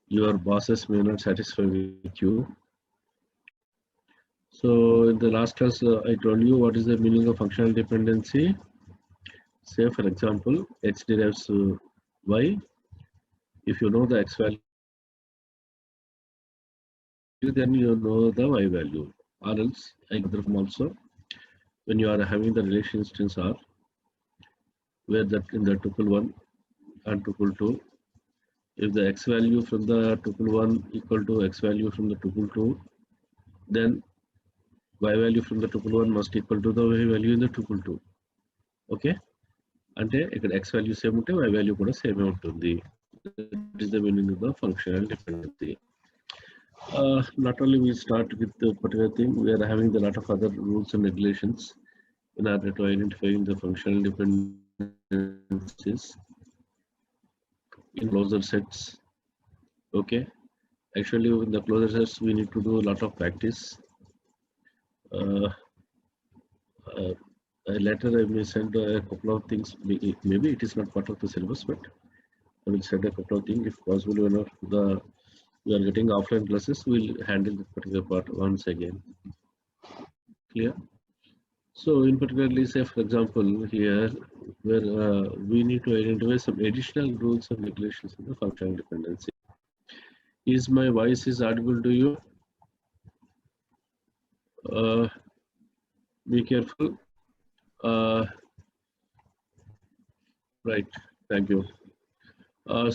your bosses may not satisfy with you. So in the last class, I told you what is the meaning of functional dependency. Say for example, x derives y. If you know the x value, then you know the y value. Or else, I got the form also. When you are having the relation instance R, where that in the tuple 1 and tuple 2, if the x value from the tuple 1 equal to x value from the tuple 2, then y value from the tuple 1 must equal to the y value in the tuple 2. Okay? అంటే ఇక్కడ x value same ఉంటే y value కూడా same ఉంటుంది. That is the meaning of the functional dependency. Not only we start with the particular thing, we are having a lot of other rules and regulations in order to identify the functional dependencies in closure sets. Okay, actually in the closure sets we need to do a lot of practice. Later I may send a couple of things. Maybe it is not part of the syllabus, but I will send a couple of things if possible. Whenever we are getting offline classes, we'll handle this particular part once again. Clear? So in particularly, say for example here, where we need to identify some additional rules and regulations in the functional dependency. Is my voice is audible to you? Be careful. Right, thank you.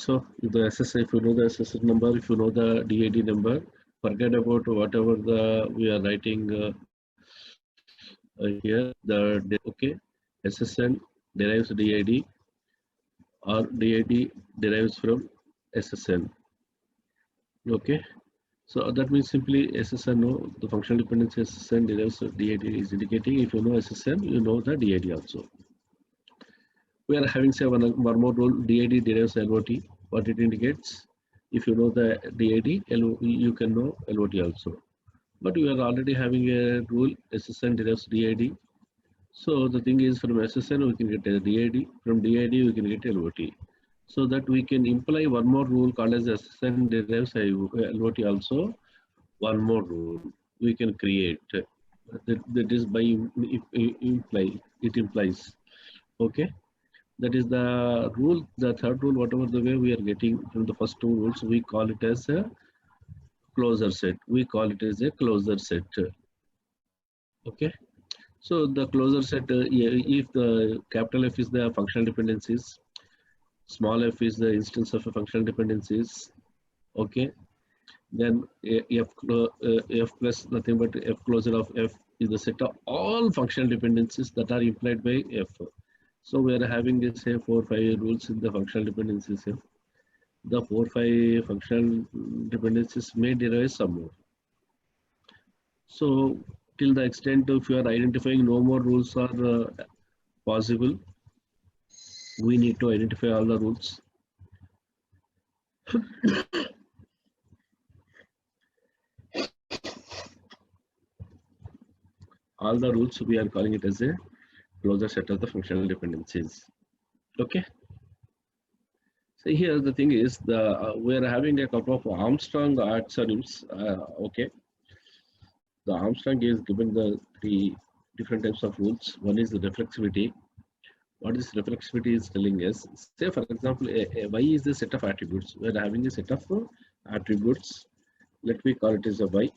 So the SSI, if you know the SSI number, if you know the DAD number, forget about whatever we are writing here. Okay, SSN derives DAD, or DAD derives from SSN. Okay, so that means simply SSN, no, the functional dependency SSN derives DAD is indicating. If you know SSN, you know the DAD also. We are having say one more rule, DAD derives LOT. What it indicates? If you know the DAD, you can know LOT also. But we are already having a rule, SSN derives DAD. So the thing is, from SSN we can get a DAD, from DAD we can get LOT. So that we can imply one more rule called as SSN derives LOT also. One more rule we can create. That is by it implies. Okay. That is the rule, the third rule, whatever the way we are getting from the first two rules, we call it as a closure set. We call it as a closure set. Okay. So the closure set, if the capital F is the functional dependencies, small f is the instance of a functional dependencies. Okay. Then F plus nothing but F closure of F is the set of all functional dependencies that are implied by F. So we are having say 4-5 rules in the functional dependencies. The 4-5 functional dependencies may derive some more. So till the extent if you are identifying no more rules are possible, we need to identify all the rules. All the rules we are calling it as a closure set of the functional dependencies. Okay. So here the thing is, we are having a couple of Armstrong axioms. Okay. The Armstrong is given the 3 different types of rules. One is the reflexivity. What is reflexivity is telling us, say for example, y is the set of attributes. We are having a set of attributes. Let me call it as a y.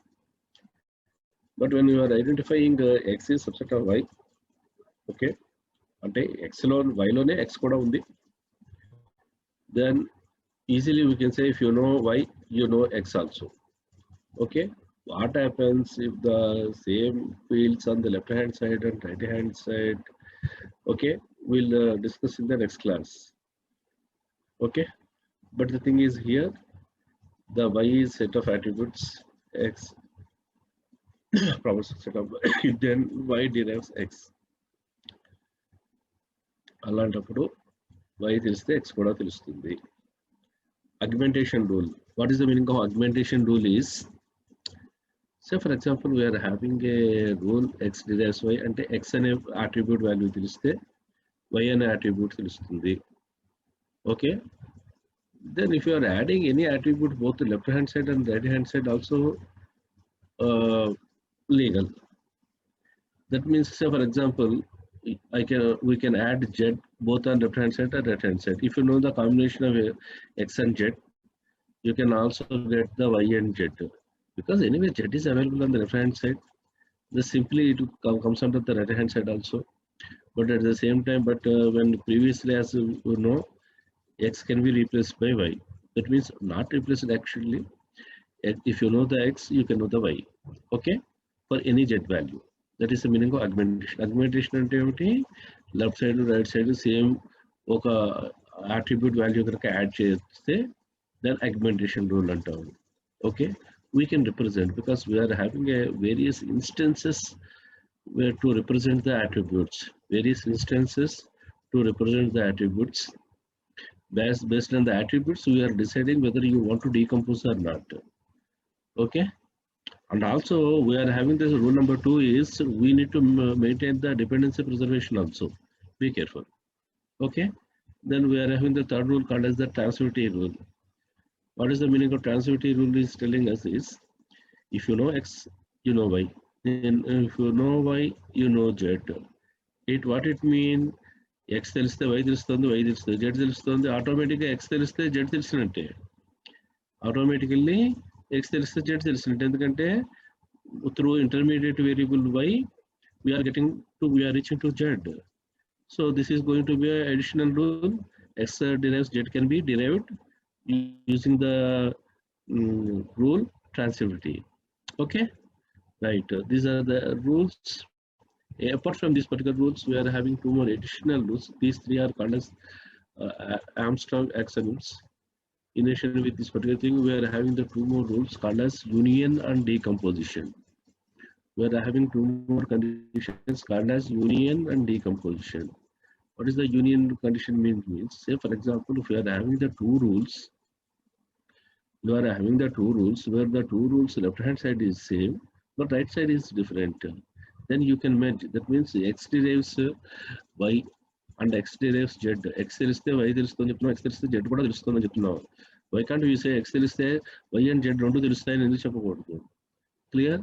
But when you are identifying x is subset of y, okay, ante x lo y lone x kuda undi, then easily we can say if you know y, you know x also. Okay. What happens if the same fields on the left hand side and right hand side? Okay, we'll discuss in the next class. Okay, but the thing is here, the y is set of attributes x, proper set of then y derives x. అలాంటప్పుడు y తెలిస్తే x కూడా తెలుస్తుంది. Augmentation rule. What is the meaning of augmentation rule is, say for example we are having a rule x derives y అంటే x అనే attribute value తెలిస్తే y అనే attribute తెలుస్తుంది. Okay, then if you are adding any attribute both the left hand side and right hand side also legal. That means, say for example, we can add z both on left hand side and right hand side. If you know the combination of x and z, you can also get the y and z, because anyway z is available on the left hand side. This simply it comes under the right hand side also. But at the same time, when previously, as you know, x can be replaced by y. That means not replaced actually. If you know the x, you can know the y. Okay, for any z value. That is the meaning of augmentation. Augmentation అంటే ఏమిటి? Left side, right side same ఒక attribute value కనుక add చేస్తే then augmentation rule అంటాము. Okay, we can represent because we are having a various instances where to represent the attributes. Various instances to represent the attributes. Based on the attributes, we are deciding whether you want to decompose or not. Okay. And also we are having this rule number 2 is we need to maintain the dependency preservation also. Be careful. Okay. Then we are having the third rule called as the transitivity rule. What is the meaning of transitivity rule is telling us is, if you know x, you know y. Then if you know y, you know z. What it mean? X తెలిస్తే y తెలుస్తుంది, y తెలుస్తుంది, z తెలుస్తుంది. ఆటోమేటిక్గా x తెలిస్తే z తెలిసినట్టే. Automatically x తెలిస్తే z తెలిసినట్టు. ఎందుకంటే through intermediate variable y we are reaching to z. So this is going to be an additional rule. X derives z can be derived using the rule transitivity. Okay, right. These are the rules. Apart from these particular rules, we are having 2 more additional rules. These 3 are called as Armstrong axioms. In addition with this particular thing, we are having the 2 more rules called as union and decomposition. We are having 2 more conditions called as union and decomposition. What is the union condition means? Say for example, if we are having the 2 rules, you are having the 2 rules where the 2 rules left hand side is same, but right side is different. Then you can merge. That means x derives y and x derives z. X తెలిస్తే y తెలుస్తుందని చెప్తున్నాం, x తెలిస్తే z కూడా తెలుస్తుందని చెప్తున్నాం. Why can't we say x తెలిస్తే y and z రెండు తెలుస్తాయని ఎందుకు చెప్పకూడదు? Clear?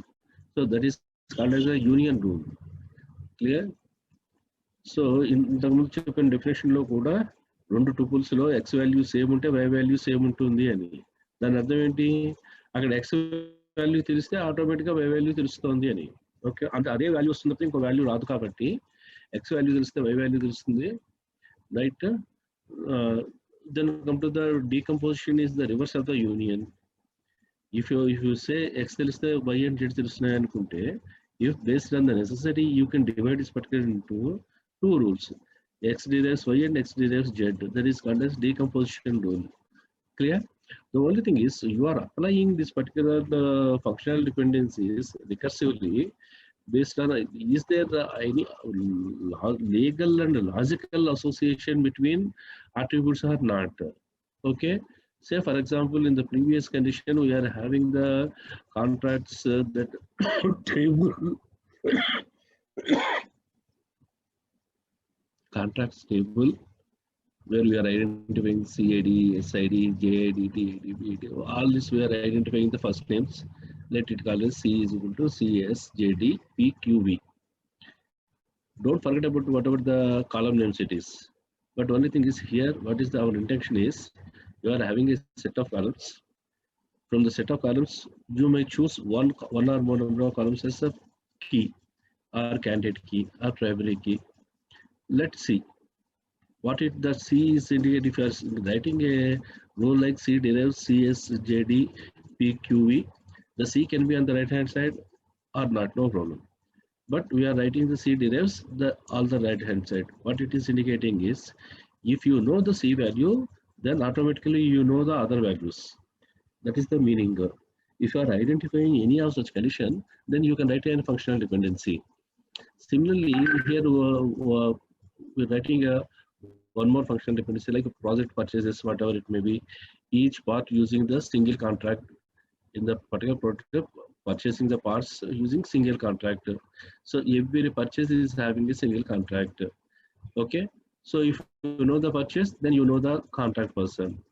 So that is called as a union rule. Clear? So ఇంతకుముందు చెప్పిన డెఫినేషన్ లో కూడా 2 టూపుల్స్ లో x వాల్యూ సేమ్ ఉంటే y వాల్యూ సేమ్ ఉంటుంది అని. దాని అర్థం ఏంటి? అక్కడ x వాల్యూ తెలిస్తే ఆటోమేటిక్గా y వాల్యూ తెలుస్తుంది అని. ఓకే, అంటే అదే వాల్యూ వస్తున్నప్పుడు ఇంకో వాల్యూ రాదు కాబట్టి x వాల్యూ తెలిస్తే y వాల్యూ తెలుస్తుంది, right. Then come to the decomposition is the reverse of the union. If you say x తెలిస్తే y and z తెలుస్తున్నాయి అనుకుంటే, if based on the necessity you can divide this particular into 2 rules. X derives y and x derives z. That is called as decomposition rule. Clear? The only thing is you are applying this particular functional dependencies recursively based on is there any legal and logical association between attributes or not. Okay, say for example in the previous condition we are having the contracts that table contracts table where we are identifying CAD, SID, JID, TID, BID. All this we are identifying the first names. Let it call as C is equal to CS, JD, PQV. Don't forget about whatever the column names it is. But only thing is here, what is our intention is, you are having a set of columns. From the set of columns, you may choose one or more number of columns as a key, or candidate key, or primary key. Let's see. What it the C is indicated. If you are writing a rule like C derives CS, JD, PQV, the C can be on the right hand side or not, no problem. But we are writing the C derives all the right hand side. What it is indicating is, if you know the C value, then automatically you know the other values. That is the meaning. If you are identifying any of such condition, then you can write a functional dependency. Similarly, here we're writing one more functional dependency like project purchases, whatever it may be, each part using the single contract. In the particular project, purchasing the parts using single contract. So every purchase is having a single contract. Okay, so if you know the purchase, then you know the contract person.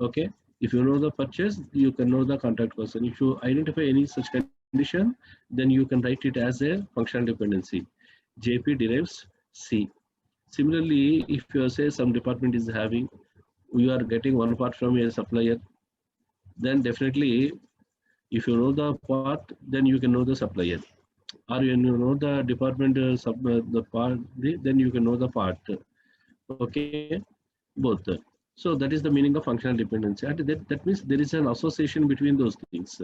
Okay, if you know the purchase, you can know the contact person. If you identify any such condition, then you can write it as a functional dependency. JP derives C. Similarly, if you say some department is having, you are getting one part from a supplier, then definitely if you know the part, then you can know the supplier. Or when you know the department the part, then you can know the part. Okay, both. So that is the meaning of functional dependency. And that means there is an association between those things.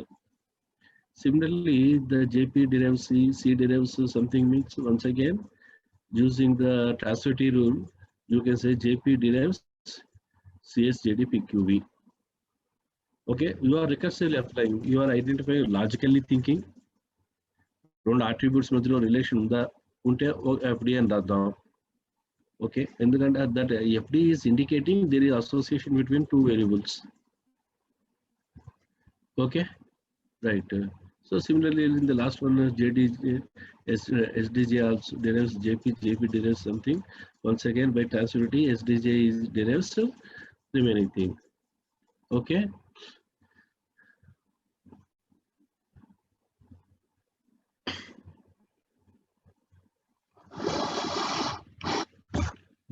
Similarly, the JP derives C, C derives something means once again, using the transitivity rule, you can say JP derives CSJD PQV. Okay, you are recursively applying, you are identifying, logically thinking, రెండు attributes మధ్యలో relation ఉందా ఉంటే FD అని రాద్దాం. Okay, ఎందుకంటే that FD is indicating there is association between two variables. Okay, right. So similarly in the last one, SDJ also derives JP, JP derives something. Once again by transitivity, SDJ derives remaining thing. Okay.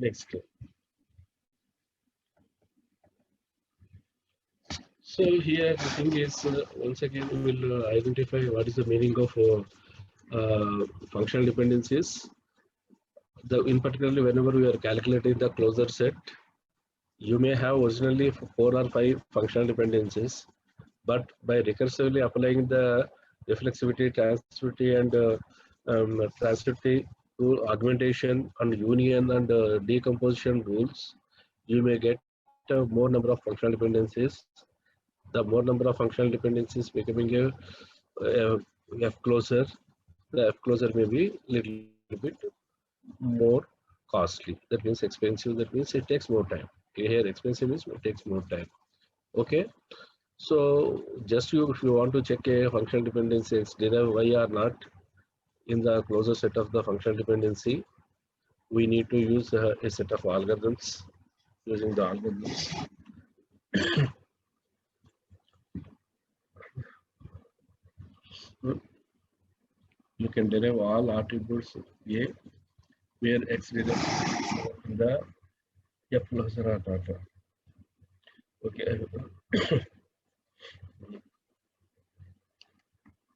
Next. So here the thing is, once again we will identify what is the meaning of functional dependencies. In particularly whenever we are calculating the closure set, you may have originally 4 or 5 functional dependencies, but by recursively applying the reflexivity, transitivity and transitivity rule, augmentation and union and decomposition rules, you may get more number of functional dependencies. The more number of functional dependencies becoming a F closure, the F closure may be little bit more costly. That means expensive. That means it takes more time. Okay, here expensive means it takes more time. Okay, so just if you want to check a functional dependency X derive Y or not in the closure set of the functional dependency, we need to use a set of algorithms. Using the algorithms, you can derive all attributes A where X derives the F closure or not. Okay,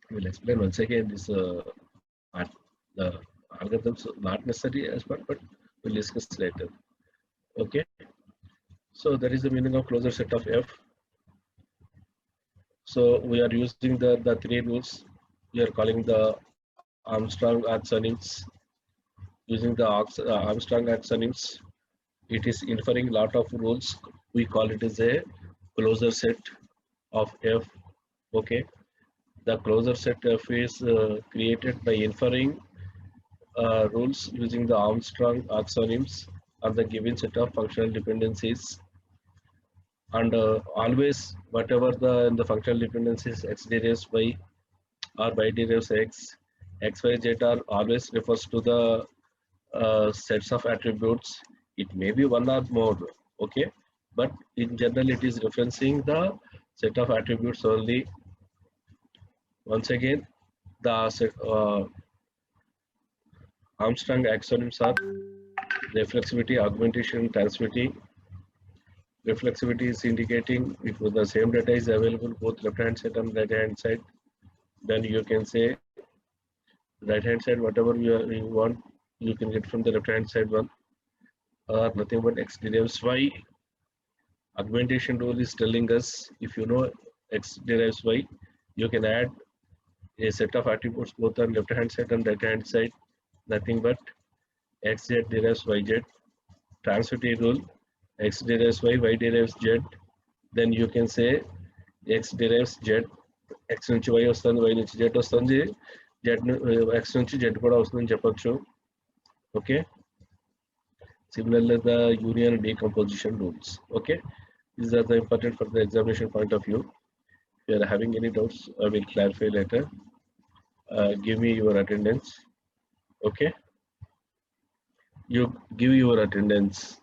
we'll explain once again this the algorithms not necessary as well, but we'll discuss later. Okay, so that is the meaning of closure set of F. So we are using the 3 rules. We are calling the Armstrong axioms. Using the Armstrong axioms, it is inferring lot of rules. We call it as a closure set of F. Okay, the closure set F is created by inferring rules using the Armstrong axioms on the given set of functional dependencies. And always whatever the functional dependencies X derives Y or Y derives X, X, Y, Z are always refers to the sets of attributes. It may be one or more, okay, but in general it is referencing the set of attributes only. Once again, the Armstrong axioms are reflexivity, augmentation, transitivity. Reflexivity is indicating if the same data is available both left hand side and right hand side, then you can say right hand side whatever you want you can get from the left hand side one, or nothing but X derives Y. Augmentation rule is telling us if you know X derives Y, you can add a set of attributes both on left hand side and right hand side, nothing but XZ derives YZ. Transitivity rule, X derives Y, Y derives Z, then you can say X derives Z. X నుంచి Y వస్తుంది, Y నుంచి Z వస్తుంది, Z X నుంచి Z కూడా వస్తుందని చెప్పొచ్చు. Okay, similarly the union and decomposition rules. Okay, these are the important for the examination point of view. If you are having any doubts, I will clarify later. Give me your attendance. Okay, you give your attendance.